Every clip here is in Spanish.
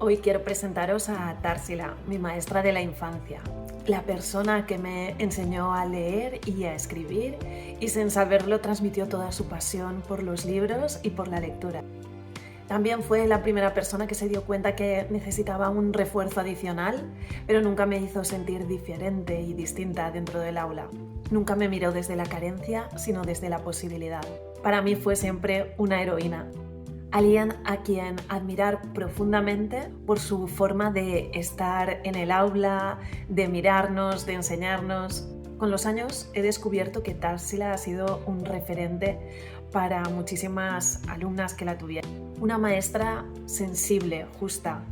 Hoy quiero presentaros a Tarsila, mi maestra de la infancia, la persona que me enseñó a leer y a escribir y sin saberlo transmitió toda su pasión por los libros y por la lectura. También fue la primera persona que se dio cuenta que necesitaba un refuerzo adicional, pero nunca me hizo sentir diferente y distinta dentro del aula. Nunca me miró desde la carencia, sino desde la posibilidad. Para mí fue siempre una heroína. Alguien a quien admirar profundamente por su forma de estar en el aula, de mirarnos, de enseñarnos. Con los años he descubierto que Tarsila ha sido un referente para muchísimas alumnas que la tuvieron. Una maestra sensible, justa,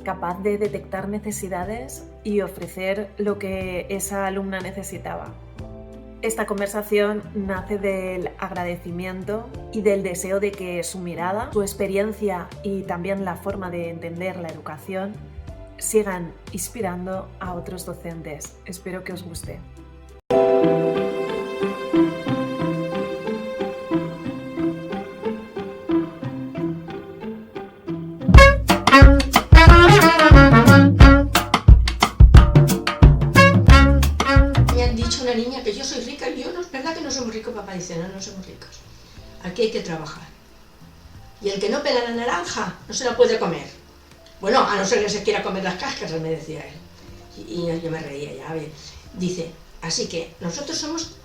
capaz de detectar necesidades y ofrecer lo que esa alumna necesitaba. Esta conversación nace del agradecimiento y del deseo de que su mirada, su experiencia y también la forma de entender la educación sigan inspirando a otros docentes. Espero que os guste. Me han dicho una niña que yo soy rica y yo no, es verdad que no somos ricos, papá dice, no somos ricos. Aquí hay que trabajar. Y el que no pela la naranja no se la puede comer. Bueno, a no ser que se quiera comer las cáscaras, me decía él. Y yo me reía ya, bien. Dice, así que nosotros somos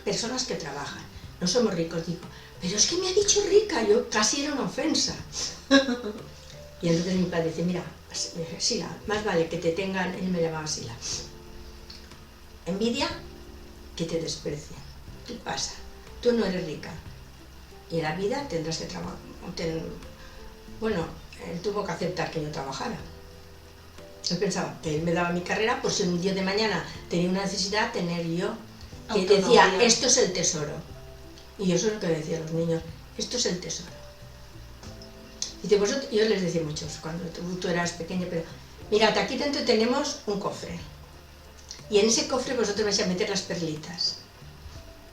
personas que trabajan, no somos ricos. Digo, pero es que me ha dicho rica, yo casi era una ofensa. Y entonces mi padre dice, mira, Sila, más vale que te tengan, él me llamaba Sila, envidia que te desprecian. ¿Qué pasa? Tú no eres rica y en la vida tendrás que trabajar. Bueno, él tuvo que aceptar que yo trabajara. Él pensaba que él me daba mi carrera por si un día de mañana tenía una necesidad, tener yo, que decía, esto es el tesoro. Y yo eso es lo que decía a los niños, esto es el tesoro. Dice, vosotros, yo les decía muchos, cuando tú eras pequeña, pero mirad, aquí dentro tenemos un cofre. Y en ese cofre vosotros vais a meter las perlitas.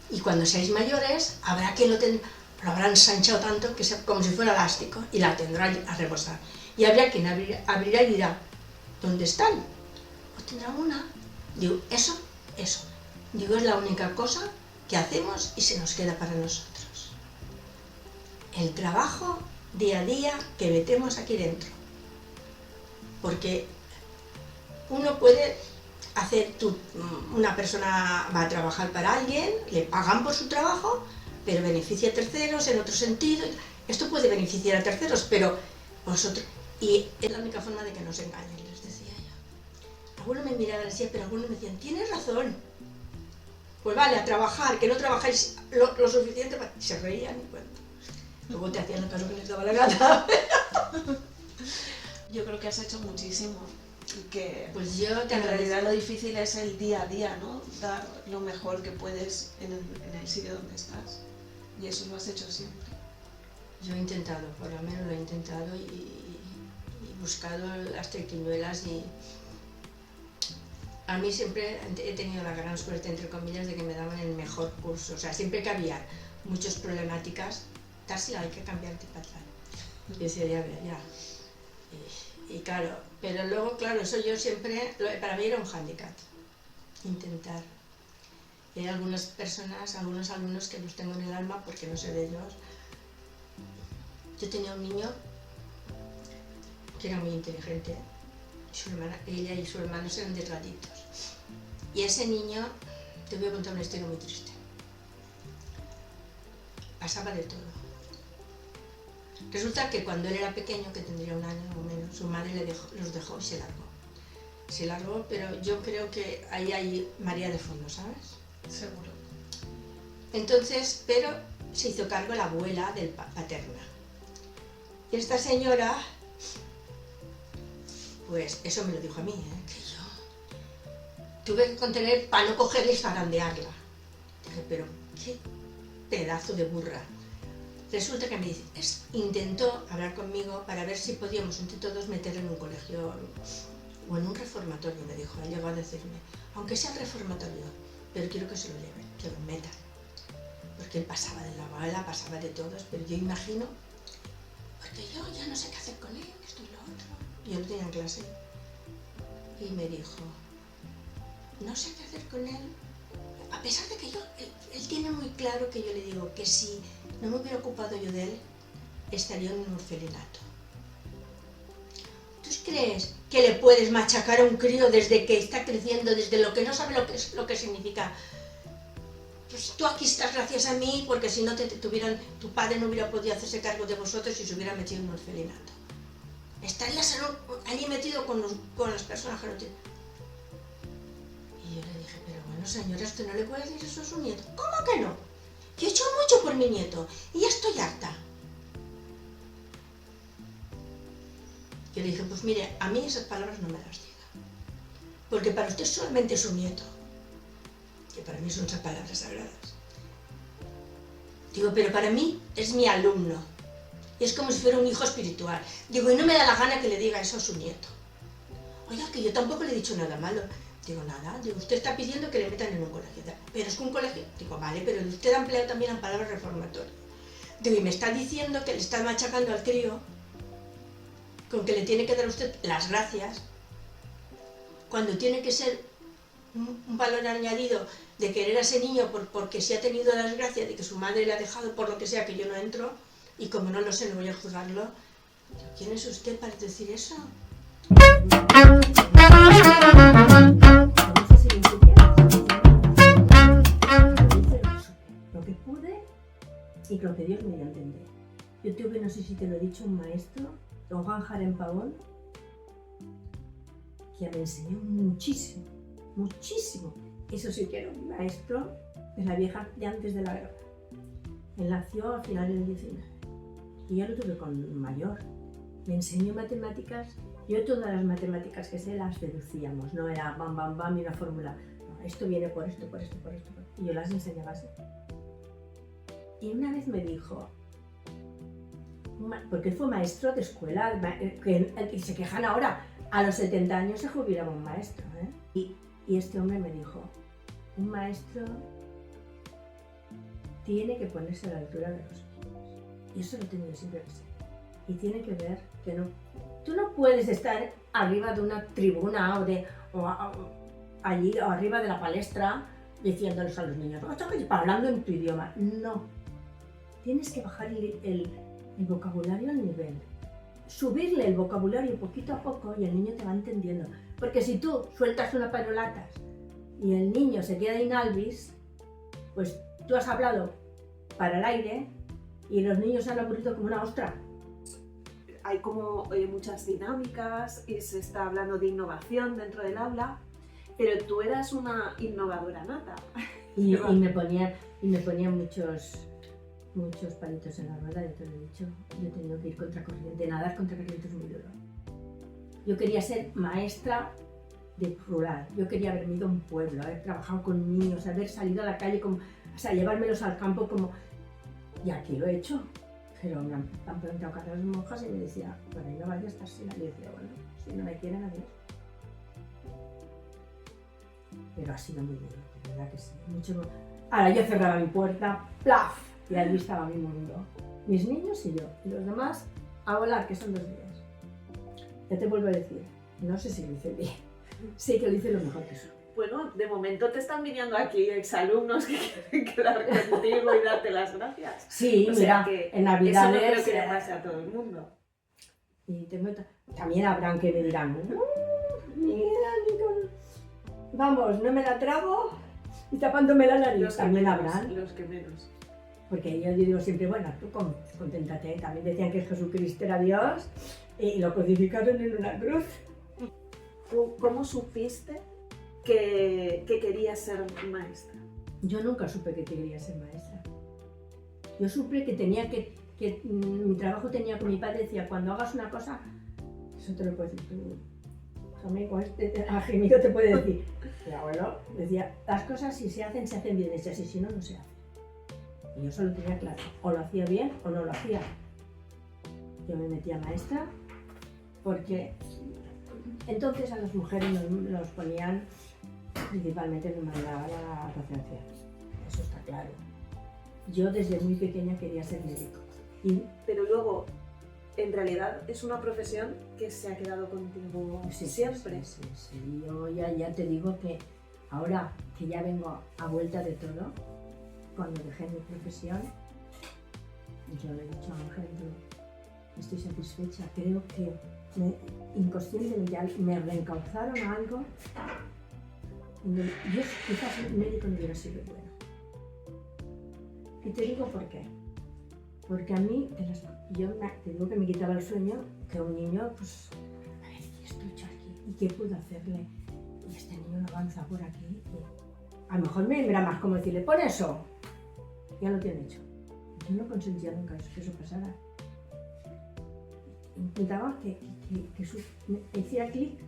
Y cuando seáis mayores, habrá quien lo habrá ensanchado tanto que sea como si fuera elástico y la tendrá a reposar. Y habrá quien abrirá y dirá, ¿dónde están? Pues tendrá una. Digo, eso. Digo, es la única cosa que hacemos y se nos queda para nosotros. El trabajo día a día que metemos aquí dentro. Porque uno puede una persona va a trabajar para alguien, le pagan por su trabajo, pero beneficia a terceros en otro sentido. Esto puede beneficiar a terceros, pero vosotros... Y es la única forma de que nos engañen, les decía yo. Algunos me miraban así, pero algunos me decían, tienes razón. Pues vale, a trabajar, que no trabajáis lo suficiente para... Y se reían y bueno. Luego te hacían el caso que les daba la gana. Yo creo que has hecho muchísimo. Y que pues yo en realidad lo difícil es el día a día, ¿no? Dar lo mejor que puedes en el sitio donde estás. Y eso lo has hecho siempre. Yo he intentado, por lo menos lo he intentado y buscado las triquiñuelas y... A mí siempre he tenido la gran suerte, entre comillas, de que me daban el mejor curso. O sea, siempre que había muchas problemáticas, Tarsila, hay que cambiarte para atrás. Y decía, ya. Y claro, pero luego, claro, eso yo siempre, para mí era un hándicap, intentar. Y hay algunas personas, algunos alumnos que los tengo en el alma porque no sé de ellos. Yo tenía un niño que era muy inteligente, ella y su hermano eran delgaditos. Y ese niño, te voy a contar una historia muy triste. Pasaba de todo. Resulta que cuando él era pequeño, que tendría un año o menos, su madre los dejó y se largó. Se largó, pero yo creo que ahí hay María de fondo, ¿sabes? Seguro. Entonces, pero se hizo cargo la abuela del paterna. Y esta señora, pues eso me lo dijo a mí, que yo tuve que contener para no cogerla y zarandearla. Dije, pero qué pedazo de burra. Resulta que me dice, intentó hablar conmigo para ver si podíamos entre todos meterlo en un colegio o en un reformatorio, me dijo. Él llegó a decirme, aunque sea reformatorio, pero quiero que se lo lleven, que lo metan. Porque él pasaba de la bala, pasaba de todos, pero yo imagino, porque yo ya no sé qué hacer con él, esto y lo otro. yo lo tenía en clase, y me dijo, no sé qué hacer con él, a pesar de que él tiene muy claro que yo le digo que si no me hubiera ocupado yo de él, estaría en un orfelinato. ¿Tú crees que le puedes machacar a un crío desde que está creciendo, desde lo que no sabe lo que significa? Pues tú aquí estás gracias a mí, porque si no tu padre no hubiera podido hacerse cargo de vosotros y se hubiera metido en un orfelinato. Estarías allí metido con las personas que no tienen. Y yo le dije, pero bueno señora, ¿usted no le puede decir eso a su nieto? ¿Cómo que no? Que he hecho mucho por mi nieto y ya estoy harta. Yo le dije, pues mire, a mí esas palabras no me las diga, porque para usted solamente es un nieto, que para mí son esas palabras sagradas. Digo, pero para mí es mi alumno, y es como si fuera un hijo espiritual. Digo, y no me da la gana que le diga eso a su nieto. Oiga, que yo tampoco le he dicho nada malo. Digo, nada, digo, usted está pidiendo que le metan en un colegio, pero es que un colegio, digo, vale, pero usted ha empleado también la palabra reformatorio. Digo, y me está diciendo que le está machacando al crío, con que le tiene que dar a usted las gracias, cuando tiene que ser un valor añadido de querer a ese niño porque si ha tenido las gracias de que su madre le ha dejado por lo que sea, que yo no entro, y como no lo sé, no voy a juzgarlo. ¿Quién es usted para decir eso? Lo que pude y lo que Dios me dio a entender. Yo tuve, no sé si te lo he dicho, un maestro, don Juan Jaren Pavón, que me enseñó muchísimo, muchísimo. Eso sí que era un maestro de la vieja de antes de la guerra. Él nació a finales del 19 y yo lo tuve con mayor. Me enseñó matemáticas. Yo todas las matemáticas que sé las deducíamos, no era bam, bam, bam y una fórmula. No, esto viene por esto, por esto, por esto. Y yo las enseñaba así. Y una vez me dijo, porque él fue maestro de escuela, que se quejan ahora, a los 70 años se jubilaba un maestro, ¿eh? Y este hombre me dijo, un maestro tiene que ponerse a la altura de los niños. Y eso lo he tenido siempre que ser. Y tiene que ver que no, tú no puedes estar arriba de una tribuna allí o arriba de la palestra diciéndoles a los niños, hablando en tu idioma. No, tienes que bajar el vocabulario al nivel, subirle el vocabulario poquito a poco y el niño te va entendiendo. Porque si tú sueltas una parolatas y el niño se queda inalvis, pues tú has hablado para el aire y los niños se han aburrido como una ostra. Hay como muchas dinámicas y se está hablando de innovación dentro del aula, pero tú eras una innovadora nata. Y me ponían muchos palitos en la rueda, ya te lo he dicho. Yo he tenido que ir contra corriente, nadar contra corriente es muy duro. Yo quería ser maestra de rural, yo quería haberme ido a un pueblo, haber trabajado con niños, haber salido a la calle, llevármelos al campo como... Y aquí lo he hecho. Pero me han preguntado cada vez monjas y me decía, por ahí no vaya a estar sola. Y yo decía, bueno, si no me quieren, adiós. Pero ha sido muy duro, de verdad que sí. Ahora yo cerraba mi puerta, ¡plaf! Y allí estaba mi mundo. Mis niños y yo. Y los demás a volar, que son 2 días. Ya te vuelvo a decir, no sé si lo hice bien. Sé que lo hice lo mejor que soy. Bueno, de momento te están viniendo aquí exalumnos que quieren quedar contigo y darte las gracias. Sí, o mira, que en Navidad eso no creo que le pase a todo el mundo. Y también habrán que me dirán, mira, vamos, no me la trago y tapándome la nariz. También habrán. Los que menos. Porque yo digo siempre, bueno, tú conténtate. También decían que Jesucristo era Dios y lo crucificaron en una cruz. ¿Cómo supiste que querías ser maestra? Yo nunca supe que quería ser maestra. Yo supe que tenía que mi trabajo tenía con mi padre, decía, cuando hagas una cosa, eso te lo puedes decir tú. Amigo, a gemido te puede decir. Mi abuelo decía, las cosas si se hacen bien hechas y si no, no se hacen. Y yo solo tenía claro, o lo hacía bien o no lo hacía. Yo me metía maestra porque entonces a las mujeres nos ponían, principalmente nos mandaban a la docencia. Eso está claro. Yo desde muy pequeña quería ser médico. Pero luego en realidad es una profesión que se ha quedado contigo siempre. Sí. Yo ya te digo que ahora que ya vengo a vuelta de todo, cuando dejé mi profesión, yo le he dicho a Ángel, estoy satisfecha, creo que inconscientemente me reencauzaron a algo. Yo quizás el médico no hubiera sido bueno. Y te digo por qué. Porque a mí, yo te digo que me quitaba el sueño, que un niño, pues, a ver, ¿y esto hecho aquí? ¿Y qué puedo hacerle? Y este niño no avanza por aquí. Y a lo mejor me era más como decirle, pon eso. Ya lo tiene hecho. Yo no consentía nunca que eso pasara. Intentaba que me hiciera clic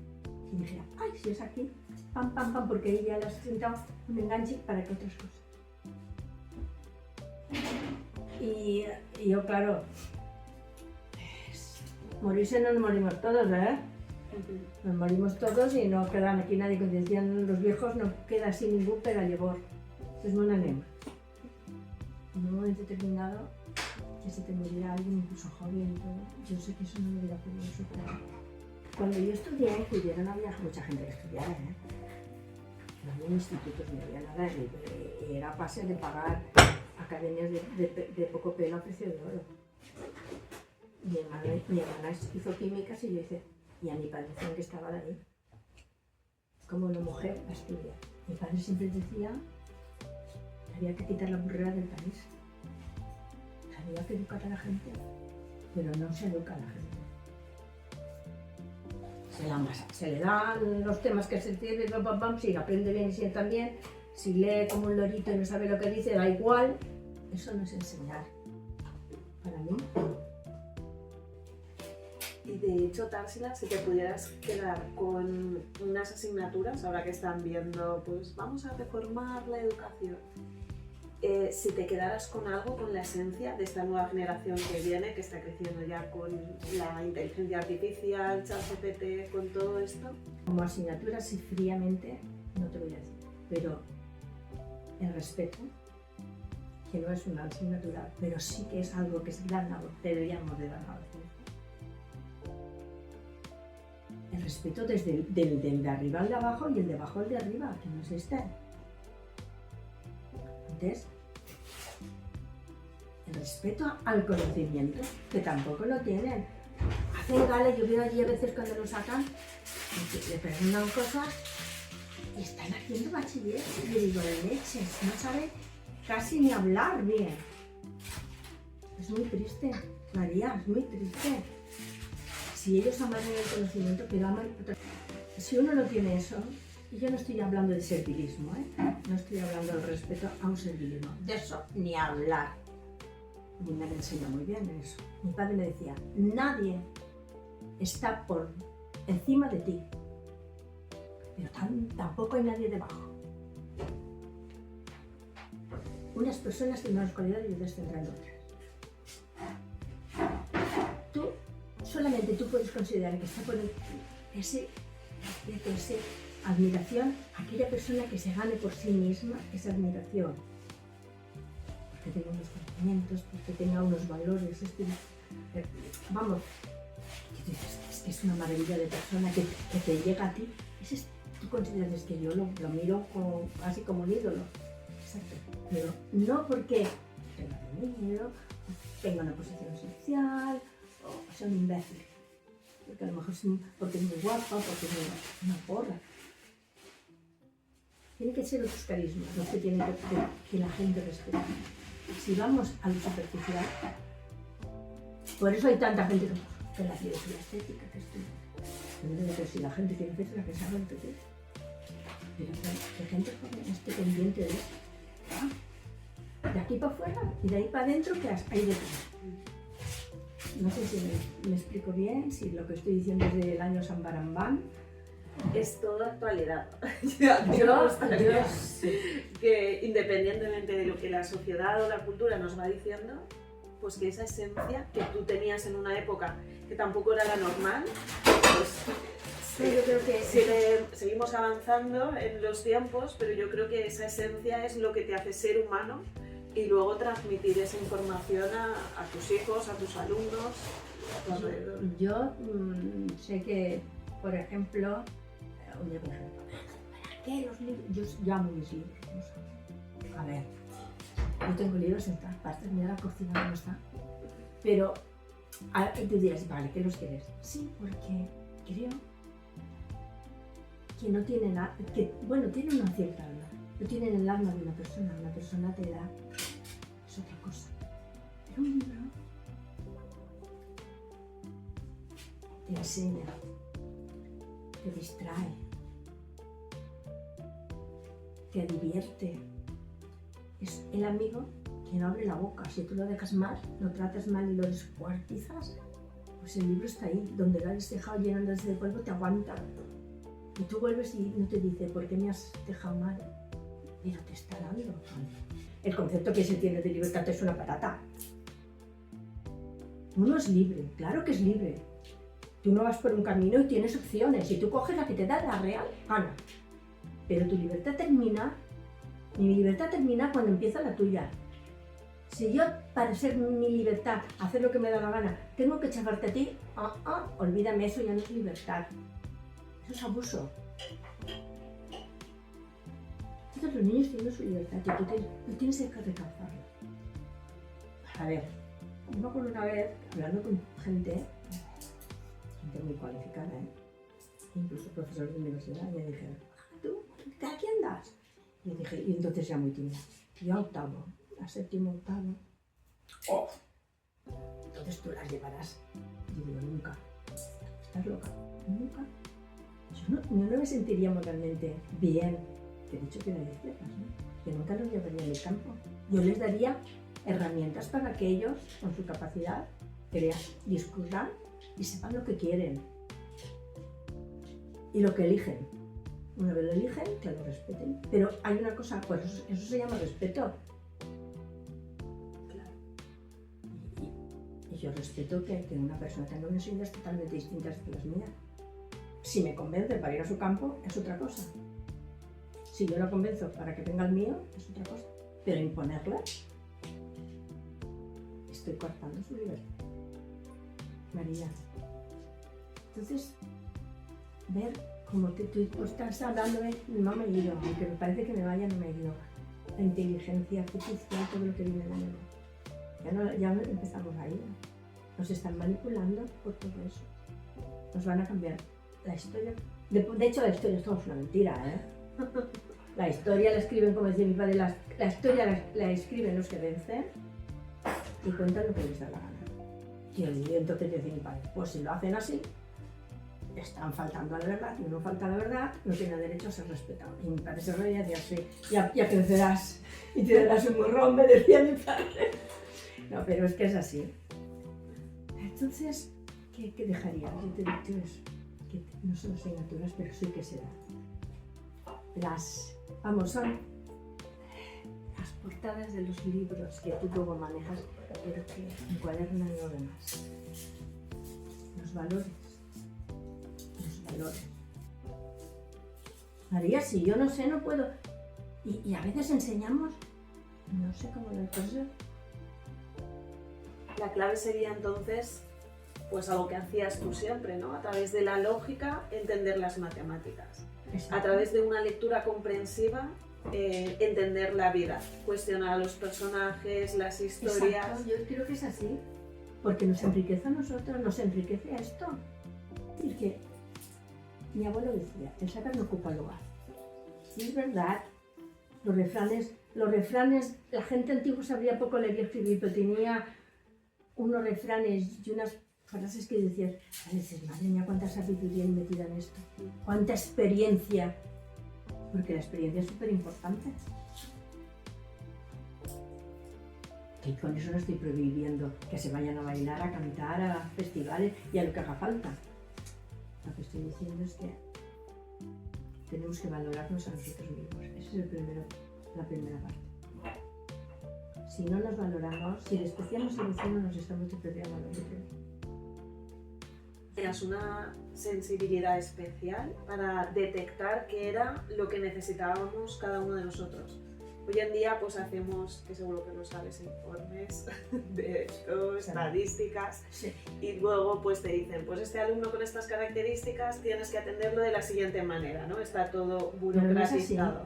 y dijera, ay, si es aquí, pam, pam, pam, porque ahí ya le has sentado un enganche para que otras cosas. Y yo, claro, morirse no nos morimos todos, ¿eh? Nos morimos todos y no queda aquí nadie, como decían los viejos, no queda así ningún pedallegor. Es un anema. En un momento determinado, que se te muriera alguien, incluso joven y todo, yo sé que eso no lo hubiera podido superar. Cuando yo estudié en Cullera no había mucha gente que estudiara, ¿eh? No había institutos, no había nada, era pase de pagar academias de poco pelo a precio de oro. Mi hermana hizo químicas y yo hice, y a mi padre decían que estaba ahí, como una mujer a estudiar. Mi padre siempre decía que había que quitar la burrera del país. Había que educar a la gente, pero no se educa a la gente. Se le dan los temas que se tienen, si aprende bien y sienta bien, si lee como un lorito y no sabe lo que dice, da igual. Eso no es enseñar. Para mí. Y de hecho, Társila, si te pudieras quedar con unas asignaturas, ahora que están viendo, pues vamos a reformar la educación. Si te quedaras con algo, con la esencia de esta nueva generación que viene, que está creciendo ya con la inteligencia artificial, ChatGPT, con todo esto. Como asignatura, sí, fríamente, no te voy a decir, pero el respeto, que no es una asignatura, pero sí que es algo que es deberíamos de dar a veces. El respeto desde del de arriba al de abajo y el de abajo al de arriba, que no es este. Entonces, el respeto al conocimiento, que tampoco lo tienen. Hacen gala, yo veo allí a veces cuando lo sacan, le preguntan cosas y están haciendo bachiller. Y yo digo, leches, no sabe casi ni hablar bien. Es muy triste, María, es muy triste. Si ellos aman el conocimiento, pero aman otra cosa. Si uno no tiene eso, y yo no estoy hablando de servilismo, no estoy hablando del respeto a un servilismo, de eso ni hablar. Mi madre me enseñó muy bien eso. Mi padre me decía, nadie está por encima de ti, pero tampoco hay nadie debajo. Unas personas tienen unas cualidades y otras tendrán otras. Solamente tú puedes considerar que está por ese admiración aquella persona que se gane por sí misma esa admiración. Porque tenga unos conocimientos, porque tenga unos valores. Vamos, que es una maravilla de persona que te llega a ti. Tú consideras que yo lo miro casi como un ídolo. Exacto. Pero no porque tenga dinero, tenga una posición social, o sea un imbécil. Porque a lo mejor porque es muy guapa, porque es una porra. Tienen que ser otros carismas los que tienen que la gente respete. Si vamos a lo superficial, por eso hay tanta gente que la cirugía estética, que estudia. Pero si la gente tiene que ser la que sabe repetir. Pero la gente joven esté pendiente de esto. De aquí para afuera y de ahí para adentro, ¿qué hay detrás? No sé si me explico bien, si lo que estoy diciendo es del año San Barambán. Es toda actualidad. Yo sí. Que independientemente de lo que la sociedad o la cultura nos va diciendo, pues que esa esencia que tú tenías en una época que tampoco era la normal, pues yo creo que seguimos avanzando en los tiempos, pero yo creo que esa esencia es lo que te hace ser humano y luego transmitir esa información a tus hijos, a tus alumnos, Yo sé que, por ejemplo, un día me dijeron, ¿para qué los libros? Yo amo mis libros. ¿No sabes? A ver, yo tengo libros en todas partes, mira la cocina cómo está. Pero tú dirás, vale, ¿qué los quieres? Sí, porque creo que no tienen, bueno, tienen una cierta alma. No tienen el alma de una persona te da, es otra cosa. Pero un libro te enseña, te distrae, te divierte. Es el amigo que no abre la boca. Si tú lo dejas mal, lo tratas mal y lo descuartizas, pues el libro está ahí, donde lo has dejado llenándose de polvo, te aguanta. Y tú vuelves y no te dice, ¿por qué me has dejado mal? Pero te está dando. El concepto que se tiene de libertad es una patata. Uno es libre, claro que es libre. Tú no vas por un camino y tienes opciones. Si tú coges la que te da la real gana. Pero tu libertad termina, mi libertad termina cuando empieza la tuya. Si yo, para ser mi libertad, hacer lo que me da la gana, tengo que chafarte a ti, olvídame, eso ya no es libertad. Eso es abuso. Entonces los niños tienen su libertad y tú tienes que recalcarlo. A ver, yo me acuerdo una vez, hablando con gente muy cualificada, incluso profesores de universidad, me dijeron, ¿tú? ¿A quién andas? Y yo dije, y entonces ya muy tímida, yo a octavo, a séptimo, octavo. ¡Oh! Entonces tú las llevarás. Y digo, nunca. ¿Estás loca? Nunca. Yo no me sentiría moralmente bien, que he dicho que era de izquierdas, ¿no? Que nunca los llevaría en el campo. Yo les daría herramientas para que ellos, con su capacidad, discurran y sepan lo que quieren. Y lo que eligen. Una vez lo eligen, que lo respeten. Pero hay una cosa, pues eso se llama respeto. Claro. Y yo respeto que una persona tenga unas ideas totalmente distintas de las mías. Si me convence para ir a su campo, es otra cosa. Si yo lo convenzo para que venga el mío, es otra cosa. Pero imponerla, estoy cortando su libertad. María. Entonces, ver como tú estás hablándome, no me he ido, aunque me parece que me vaya, no me he ido. La inteligencia artificial, todo lo que viene de la ya empezamos a ir. Nos están manipulando por todo eso. Nos van a cambiar la historia. De hecho, la historia es todo una mentira, ¿eh? La historia la escriben, como decía mi padre, la historia la escriben los que vencen y cuentan lo que les da la gana. Y entonces decía mi padre, pues si lo hacen así, están faltando a la verdad, y uno falta a la verdad, no tiene derecho a ser respetado. Y mi padre se reía y decía, sí, ya crecerás y te darás un morrón, me decía mi padre. No, pero es que es así. Entonces, ¿qué dejaría? Yo te he dicho eso, que no son asignaturas, pero sí que se dan. Son las portadas de los libros que tú luego manejas, pero que encuadernan lo demás. Los valores. María, si yo no sé, no puedo. Y a veces enseñamos, no sé cómo las cosas. La clave sería entonces, pues algo que hacías tú siempre, ¿no? A través de la lógica, entender las matemáticas. Exacto. A través de una lectura comprensiva, entender la vida, cuestionar a los personajes, las historias. Exacto, yo creo que es así, porque nos enriquece a nosotros, nos enriquece a esto. Es decir, que mi abuelo decía, el saber no ocupa lugar. Y es verdad, los refranes, la gente antigua sabía poco leer y escribir, pero tenía unos refranes y unas frases que decías, madre mía, cuánta sabiduría hay metida en esto, cuánta experiencia, porque la experiencia es súper importante. Y con eso no estoy prohibiendo que se vayan a bailar, a cantar, a festivales y a lo que haga falta. Lo que estoy diciendo es que tenemos que valorarnos a nosotros mismos. Esa es la primera parte. Si no nos valoramos, si despreciamos al vecino, nos estamos despreciando a nosotros. Tenías una sensibilidad especial para detectar qué era lo que necesitábamos cada uno de nosotros. Hoy en día pues hacemos, que seguro que lo sabes, informes de esto, estadísticas, Sí. y luego pues te dicen, pues este alumno con estas características tienes que atenderlo de la siguiente manera, ¿no? Está todo burocratizado.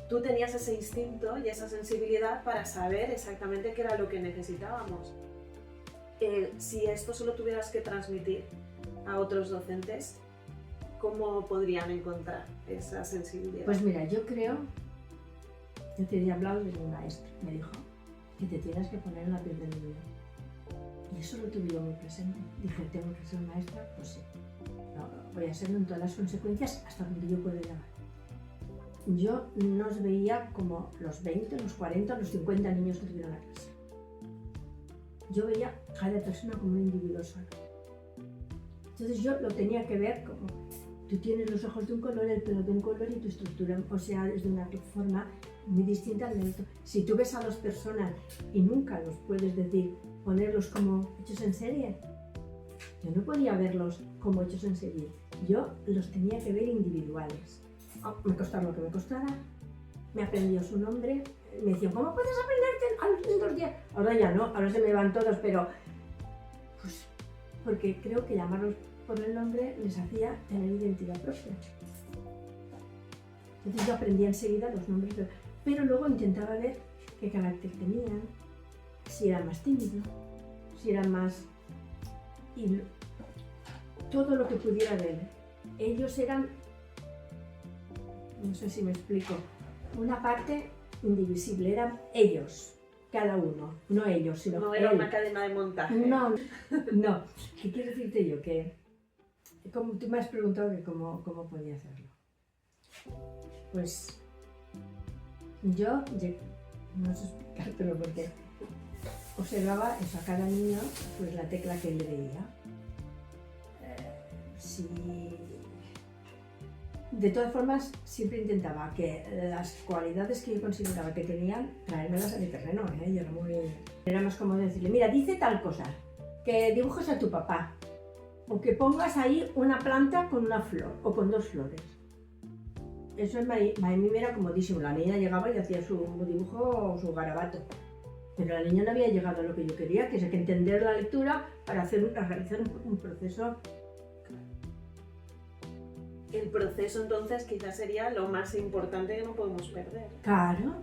Tú tenías ese instinto y esa sensibilidad para saber exactamente qué era lo que necesitábamos. Si esto solo tuvieras que transmitir a otros docentes, ¿cómo podrían encontrar esa sensibilidad? Pues mira, yo creo, yo te he hablado de mi maestro, me dijo que te tienes que poner en la piel del niño. Y eso lo tuve yo muy presente. Dije, tengo que ser maestra, pues sí. No, voy a serlo en todas las consecuencias hasta donde yo pueda llegar. Yo no os veía como los 20, los 40, los 50 niños que tuvieron la clase. Yo veía cada persona como un individuo solo. Entonces yo lo tenía que ver como, tú tienes los ojos de un color, el pelo de un color y tu estructura, o sea, es de una forma muy distinta al otro. Si tú ves a dos personas y nunca los puedes decir, ponerlos como hechos en serie, yo no podía verlos como hechos en serie. Yo los tenía que ver individuales. Me costara lo que me costara, me aprendió su nombre, me decían, ¿cómo puedes aprenderte en 2 días? Ahora ya no, ahora se me van todos, pero pues porque creo que llamarlos por el nombre les hacía tener identidad propia. Entonces yo aprendí enseguida los nombres, pero luego intentaba ver qué carácter tenían, si eran más tímidos, si eran más... y todo lo que pudiera ver. Ellos eran, no sé si me explico, una parte indivisible, eran ellos, cada uno, no ellos, sino no era él. una cadena de montaje. No, no. ¿Qué quiero decirte yo? Que como tú me has preguntado que cómo podía hacerlo. Pues yo, no sé explicártelo porque observaba eso a cada niño, pues la tecla que él le veía. Si... De todas formas, siempre intentaba que las cualidades que yo consideraba que tenían, traérmelas a mi terreno, ¿eh? Yo era más como decirle, mira, dice tal cosa, que dibujes a tu papá, o que pongas ahí una planta con una flor, o con 2 flores. Eso a mí me era comodísimo. La niña llegaba y hacía su dibujo o su garabato. Pero la niña no había llegado a lo que yo quería, que es que entender la lectura para realizar un proceso. El proceso entonces quizás sería lo más importante que no podemos perder. Claro,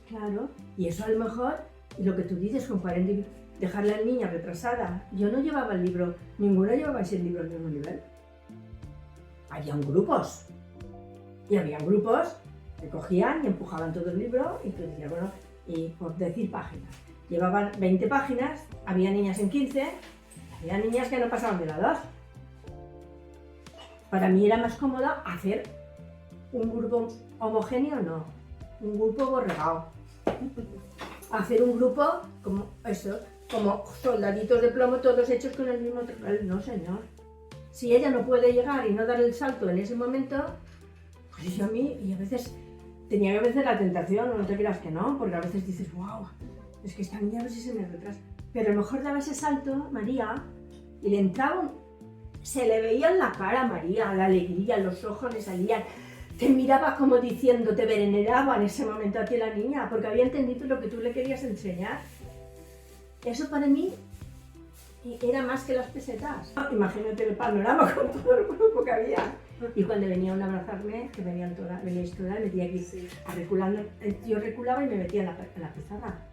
claro. Y eso a lo mejor, lo que tú dices, con 40, dejarle a la niña retrasada. Yo no llevaba el libro, ninguno llevaba ese libro al mismo nivel. Habían grupos. Y había grupos que cogían y empujaban todo el libro y tú decías, bueno, y por decir páginas. Llevaban 20 páginas, había niñas en 15, había niñas que no pasaban de la 2. Para mí era más cómodo hacer un grupo homogéneo, no, un grupo borregado. Hacer un grupo como eso, como soldaditos de plomo todos hechos con el mismo trofeo. No, señor. Si ella no puede llegar y no dar el salto en ese momento, pues yo a mí, y a veces tenía que vencer la tentación, no te creas que no, porque a veces dices, wow, es que esta niña a ver si se me retrasa. Pero a lo mejor daba ese salto, María, y le entraba se le veía en la cara a María, la alegría, los ojos le salían, te miraba como diciendo, te veneraba en ese momento a ti la niña, porque había entendido lo que tú le querías enseñar. Eso para mí era más que las pesetas. Imagínate el panorama con todo el grupo que había. Y cuando venían a abrazarme, que veníais todas, me metía aquí reculando, yo reculaba y me metía en la pizarra.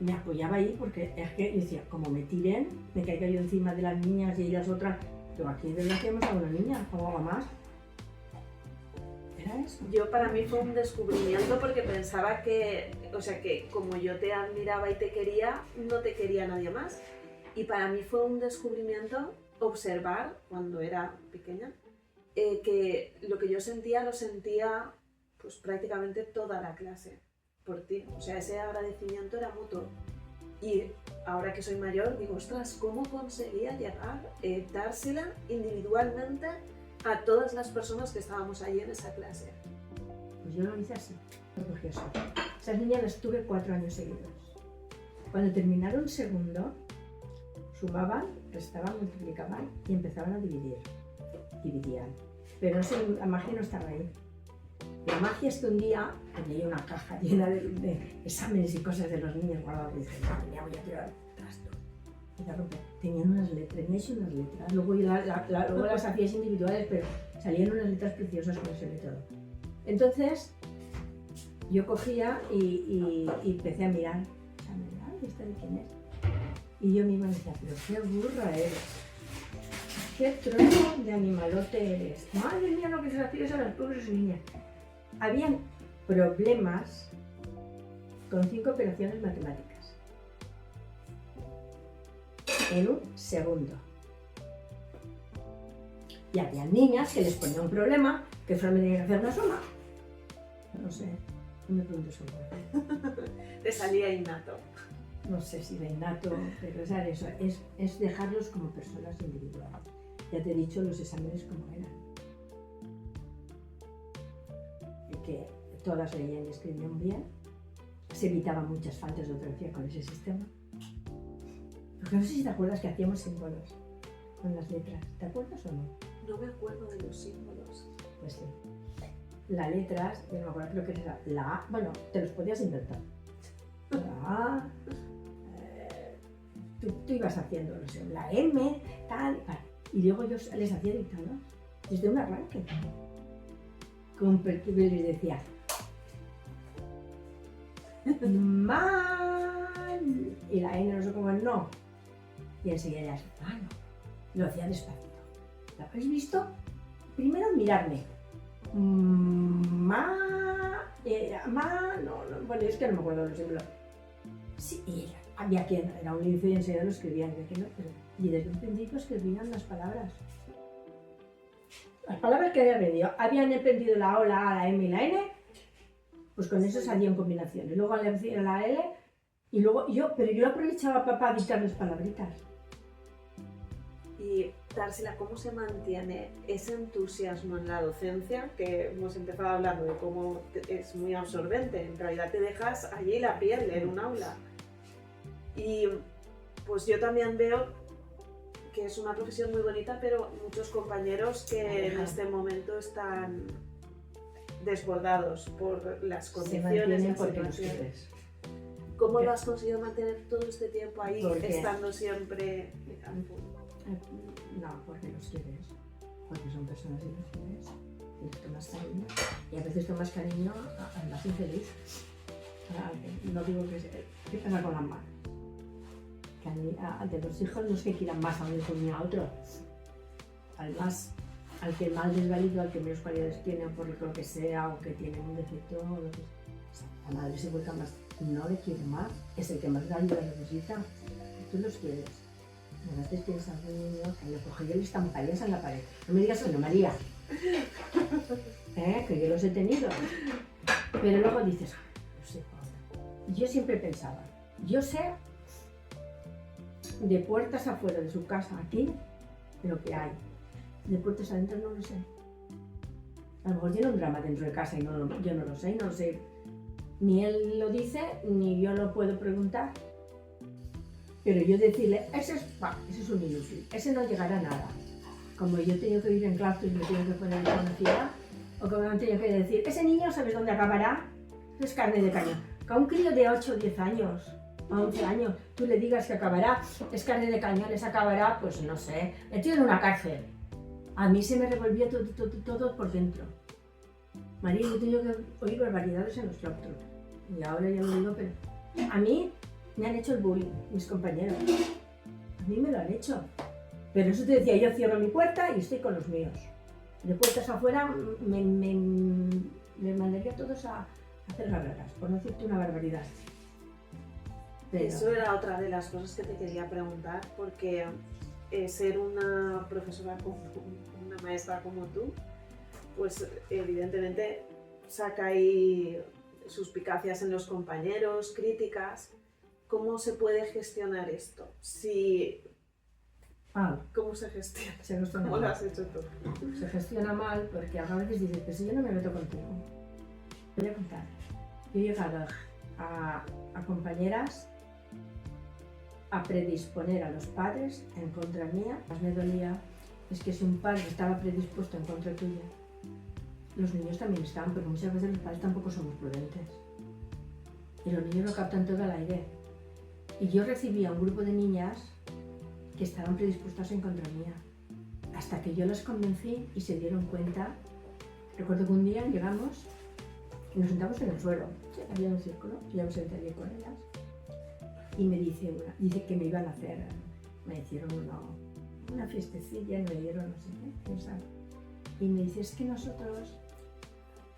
Me apoyaba ahí porque es que decía, como me tiren, me caiga yo encima de las niñas y ellas otras. Pero aquí desgraciamos a una niña, o algo más. Era eso. Yo para mí fue un descubrimiento porque pensaba que, o sea, que como yo te admiraba y te quería, no te quería nadie más. Y para mí fue un descubrimiento observar, cuando era pequeña, que lo que yo sentía lo sentía pues prácticamente toda la clase por ti. O sea, ese agradecimiento era mutuo. Y ahora que soy mayor, digo, ostras, ¿cómo conseguía llegar, dársela individualmente a todas las personas que estábamos allí en esa clase? Pues yo lo hice así, porque eso. Esas niñas las tuve 4 años seguidos. Cuando terminaron segundo, sumaban, restaban, multiplicaban y empezaban a dividir. Dividían. Pero no sé, la magia no estaba ahí. La magia es que un día tenía una caja llena de exámenes y cosas de los niños guardados y dije, madre mía, voy a tirar trastos. Y de repente tenían unas letras, tenía unas letras, luego, luego las hacías individuales, pero salían unas letras preciosas con ese método. Entonces, yo cogía y empecé a mirar, ¿y esta de quién es? Y yo misma decía, pero qué burra eres, qué trozo de animalote eres, madre mía lo que se hacía a las pobres niñas. Habían problemas con 5 operaciones matemáticas en un segundo. Y había niñas que les ponía un problema que solo me tenían que hacer una suma. No sé, no me pregunto sobre. Te salía innato. No sé si de innato, pero es dejarlos como personas individuales. Ya te he dicho los exámenes como eran. Que todas leían y escribían bien. Se evitaban muchas faltas de ortografía con ese sistema. Porque no sé si te acuerdas que hacíamos símbolos con las letras. ¿Te acuerdas o no? No me acuerdo de los símbolos. Pues sí. Las letras, yo no me acuerdo, creo que era la A. Bueno, te los podías inventar. La A. Tú ibas haciendo, no sé, la M, tal, vale. Y luego yo les hacía dictados desde un arranque. Con percibir les decía mal y la N no sé cómo no. Y enseguida ya no. Lo hacía despacito. ¿Lo habéis visto? Primero mirarme. Bueno, es que no me acuerdo los símbolos. Sí, y había quien era un lince y enseguida lo escribían, y desde un principio escribían las palabras. Las palabras que habían aprendido la O, la A, la M y la N, pues con eso salían combinaciones. Luego le decía la L, y luego pero yo aprovechaba para dictarles palabritas. Y Tarsila, ¿cómo se mantiene ese entusiasmo en la docencia? Que hemos empezado hablando de cómo es muy absorbente, en realidad te dejas allí la piel en un aula. Y pues yo también veo que es una profesión muy bonita, pero muchos compañeros que en este momento están desbordados por las condiciones, las situaciones. ¿Cómo lo has conseguido mantener todo este tiempo ahí, estando siempre en campo? No, porque los quieres, porque son personas y los quieres, y les tomas cariño, y a veces tomas cariño al más infeliz. No digo que ¿qué pasa con las madres? Que de los hijos no es que quieran más a un hijo ni a otro. Al que más desvalido, al que menos cualidades tiene, por lo que sea, o que tiene un defecto, la madre se vuelca más, no le quiere más, es el que más ayuda necesita. Tú los quieres. A veces tienes a un niño que le coge y le estamparías en la pared. No me digas que no, María. Que yo los he tenido. Pero luego dices, no sé, yo siempre pensaba, yo sé de puertas afuera de su casa, aquí, lo que hay. De puertas adentro no lo sé. A lo mejor tiene un drama dentro de casa y yo no lo sé. Ni él lo dice, ni yo lo puedo preguntar. Pero yo decirle, ese es un inútil, ese no llegará a nada. Como yo he tenido que ir en claustros y me tengo que poner desconocida, o como han tenido que decir, ese niño, ¿sabes dónde acabará? Es carne de cañón. Que a un crío de 8 o 10 años, o 11 años, tú le digas que acabará, es carne de cañones, acabará, pues no sé, metido en una cárcel. A mí se me revolvía todo por dentro. María, yo he tenido que oír barbaridades en los claustros. Y ahora ya lo digo, pero a mí me han hecho el bullying, mis compañeros. A mí me lo han hecho. Pero eso te decía, yo cierro mi puerta y estoy con los míos. De puertas afuera me mandaría a todos a hacer garraras, por no decirte una barbaridad. Pero eso era otra de las cosas que te quería preguntar, porque ser una profesora, una maestra como tú, pues evidentemente saca ahí suspicacias en los compañeros, críticas. ¿Cómo se puede gestionar esto? ¿Cómo se gestiona? ¿Cómo lo has hecho tú? Se gestiona mal porque a veces dices, pero si yo no me meto contigo. Voy a contar. Yo he llegado a compañeras a predisponer a los padres en contra mía. Más me dolía es que si un padre estaba predispuesto en contra tuya los niños también están, pero muchas veces los padres tampoco somos prudentes. Y los niños lo captan todo al aire. Y yo recibía un grupo de niñas que estaban predispuestas en contra mía. Hasta que yo las convencí y se dieron cuenta. Recuerdo que un día llegamos y nos sentamos en el suelo. Sí, había un círculo, y yo me senté allí con ellas. Y me dice que me iban a hacer, me hicieron una fiestecilla, me dieron no sé qué, ¿sabes? Y me dice, es que nosotros,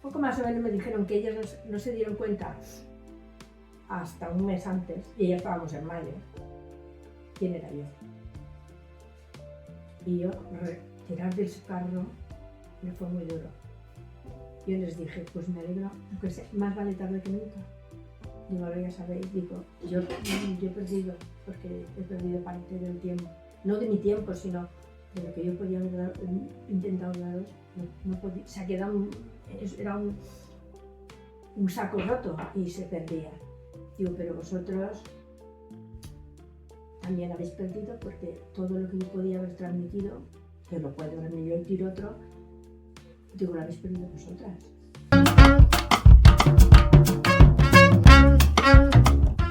poco más o menos me dijeron que ellas no se dieron cuenta hasta un mes antes, y ya estábamos en mayo, quién era yo. Y yo, tirar del carro me fue muy duro. Yo les dije, pues me alegro, aunque sea, más vale tarde que nunca. Digo, ahora ya sabéis, digo, yo he perdido, porque he perdido parte del tiempo. No de mi tiempo, sino de lo que yo podía haber intentado daros. No podía, se ha quedado, era un saco roto y se perdía. Digo, pero vosotros también habéis perdido porque todo lo que yo podía haber transmitido, que lo puedo darme yo y tiro otro, digo, lo habéis perdido vosotras.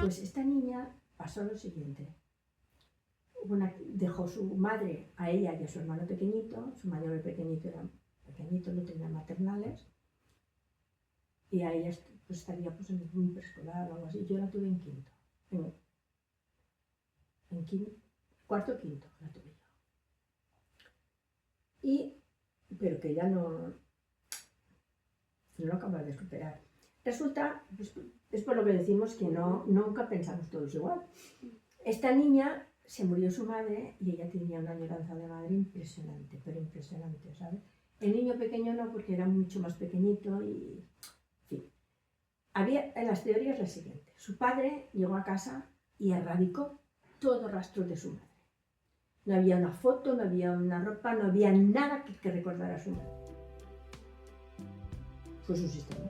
Pues esta niña pasó lo siguiente. Dejó su madre a ella y a su hermano pequeñito, su mayor pequeñito era pequeñito, no tenía maternales, y a ella pues, estaría pues, en un preescolar o algo así. Yo la tuve en quinto, en quinto, cuarto o quinto la tuve yo. Pero que ella no lo acaba de superar. Resulta, pues, es por lo que decimos que nunca pensamos todos igual. Esta niña se murió su madre y ella tenía una añoranza de madre impresionante, pero impresionante, ¿sabes? El niño pequeño no, porque era mucho más pequeñito y... En fin. Había en las teorías la siguiente. Su padre llegó a casa y erradicó todo rastro de su madre. No había una foto, no había una ropa, no había nada que recordara a su madre. Fue su sistema.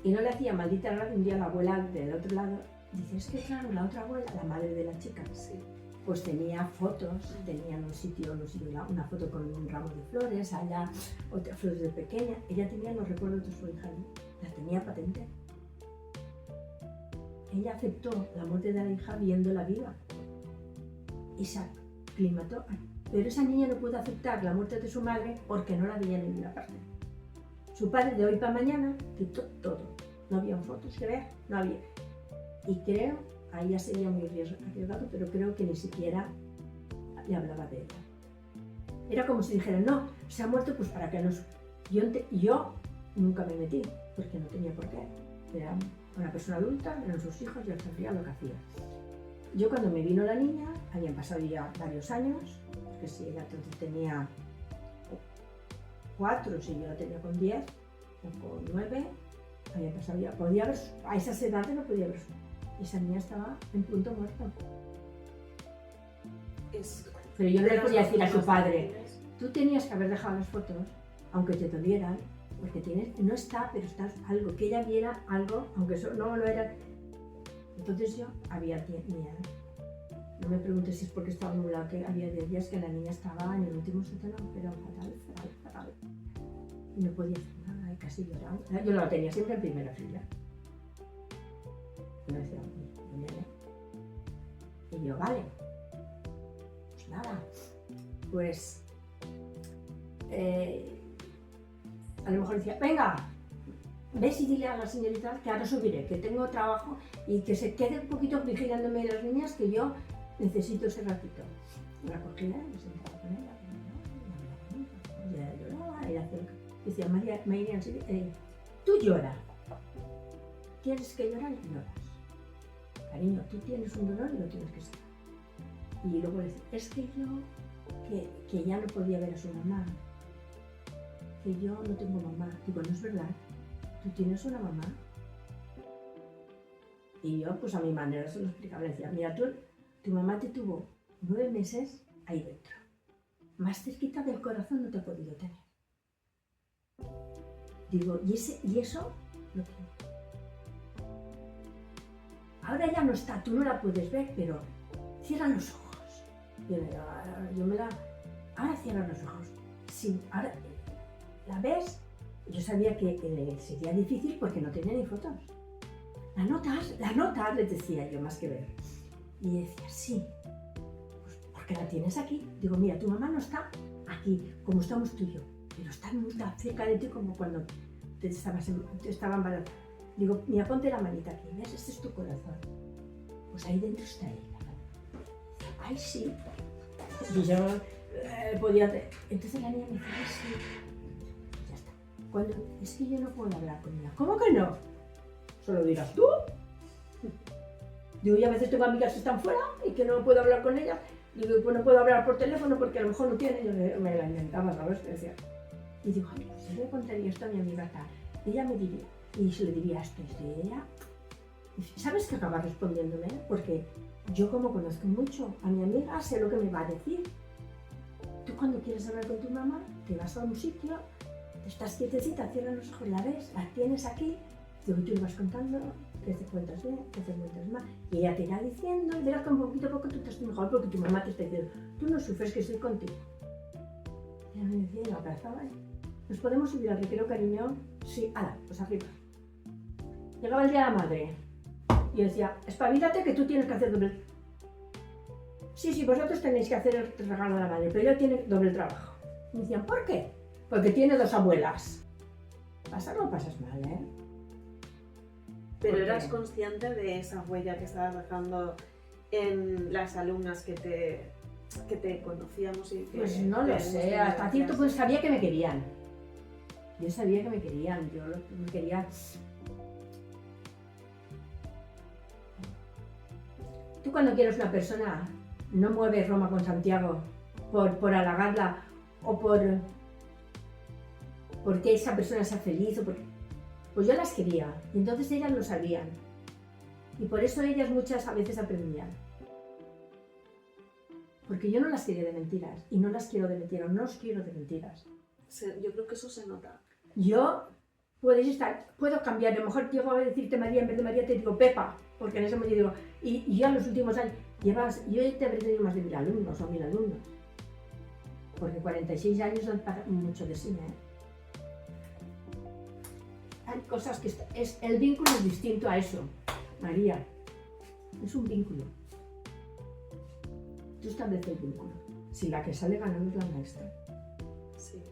Y no le hacía maldita gracia. Un día la abuela del otro lado dice, es que claro, la otra abuela, la madre de la chica, sí, pues tenía fotos, tenía en un sitio una foto con un ramo de flores, allá otras flores de pequeña. Ella tenía los recuerdos de su hija, ¿no? La tenía patente. Ella aceptó la muerte de la hija viéndola viva y se aclimató. Pero esa niña no pudo aceptar la muerte de su madre porque no la veía en ninguna parte. Su padre de hoy para mañana quitó todo. No había fotos que ver, no había. Y creo, ahí ya sería muy arriesgado, pero creo que ni siquiera le hablaba de ella. Era como si dijera, no, se ha muerto, pues para que nos... Yo nunca me metí, porque no tenía por qué. Era una persona adulta, eran sus hijos, yo sabía lo que hacía. Yo cuando me vino la niña, habían pasado ya varios años, porque si ella entonces tenía 4, si yo la tenía con 10 o con 9, había pasado ya, podía haber, a esas edades no podía haber. Esa niña estaba en punto muerto. Pero yo no le podía decir a su padre, tú tenías que haber dejado las fotos, aunque te dolieran, porque no está, pero está algo, que ella viera algo, aunque eso no lo era. Entonces yo había miedo. No me preguntes si es porque estaba nublado, que había 10 días que la niña estaba en el último sótano, pero fatal. Y no podía hacer nada, casi lloraba. Yo la tenía siempre en primera fila. Y me decía, y yo, vale, pues nada, pues a lo mejor decía, venga, ves y dile a la señorita que ahora subiré, que tengo trabajo y que se quede un poquito vigilándome las niñas, que yo necesito ese ratito. La cogía, me sentaba con ella, ella lloraba, ella decía, María, tú lloras. ¿Tienes que llorar? Lloras. Cariño, tú tienes un dolor y lo tienes que sacar. Y luego decía, es que yo, que ya no podía ver a su mamá, que yo no tengo mamá. Digo, no es verdad, tú tienes una mamá. Y yo, pues a mi manera se lo explicaba, le decía, mira, tu mamá te tuvo 9 meses ahí dentro. Más cerquita del corazón no te ha podido tener. Digo, y eso lo tengo. Ahora ya no está, tú no la puedes ver, pero cierra los ojos. Ahora cierra los ojos. sí, ahora la ves. Yo sabía que sería difícil porque no tenía ni fotos. Las notas, les decía yo, más que ver. Y decía, sí, pues porque la tienes aquí. Digo, mira, tu mamá no está aquí, como estamos tú y yo, pero está muy cerca de ti como cuando te estaba embarazada. Digo, mira, ponte la manita aquí, ¿ves? Este es tu corazón. Pues ahí dentro está ella. Ay, sí. Y yo podía... Entonces la niña me dice, ay, sí. Ya está. Cuando, es que yo no puedo hablar con ella. ¿Cómo que no? ¿Solo dirás tú? Digo, y a veces tengo amigas que están fuera y que no puedo hablar con ellas. Digo, pues no puedo hablar por teléfono porque a lo mejor no tiene. Yo me la inventaba, ¿sabes? Decía. Y digo, ay, pues yo le contaría esto a mi amiga tal. Ella me diría, y se le diría esto, y ella... ¿Sabes qué acaba respondiéndome? Porque yo como conozco mucho a mi amiga, sé lo que me va a decir. Tú cuando quieres hablar con tu mamá, te vas a un sitio, estás quietecita, cierras los ojos, la ves, la tienes aquí, digo, tú le vas contando, que te cuentas bien, que te cuentas mal, y ella te irá diciendo, y verás que un poquito a poco tú estás mejor porque tu mamá te está diciendo, tú no sufres que estoy contigo. Y ella me decía, y la abrazaba, ¿nos podemos subir al recreo, cariño? Sí, ala, pues arriba. Llegaba el día de la madre, y yo decía, espabilate que tú tienes que hacer doble. Sí, vosotros tenéis que hacer el regalo de la madre, pero ella tiene doble trabajo. Y me decían, ¿por qué? Porque tiene 2 abuelas. Pasar no pasas mal, ¿eh? Pero eras consciente de esa huella que estabas dejando en las alumnas que te conocíamos y que... Pues no lo sé, hasta cierto punto sabía que me querían. Yo sabía que me querían, yo lo quería... Tú cuando quieres una persona, no mueves Roma con Santiago por halagarla o porque esa persona sea feliz. Pues yo las quería, y entonces ellas lo sabían. Y por eso ellas muchas a veces aprendían. Porque yo no las quería de mentiras, y no las quiero de mentiras, no os quiero de mentiras. Yo creo que eso se nota. Yo puedo cambiar, a lo mejor llego a decirte María, en vez de María te digo Pepa, porque en ese momento digo, y yo en los últimos años, yo te habré tenido más de 1000 alumnos o 1000 alumnos, porque 46 años dan mucho de sí, ¿eh? Hay cosas que, el vínculo es distinto a eso, María, es un vínculo. Tú estableces el vínculo, si la que sale ganando es la maestra. Sí.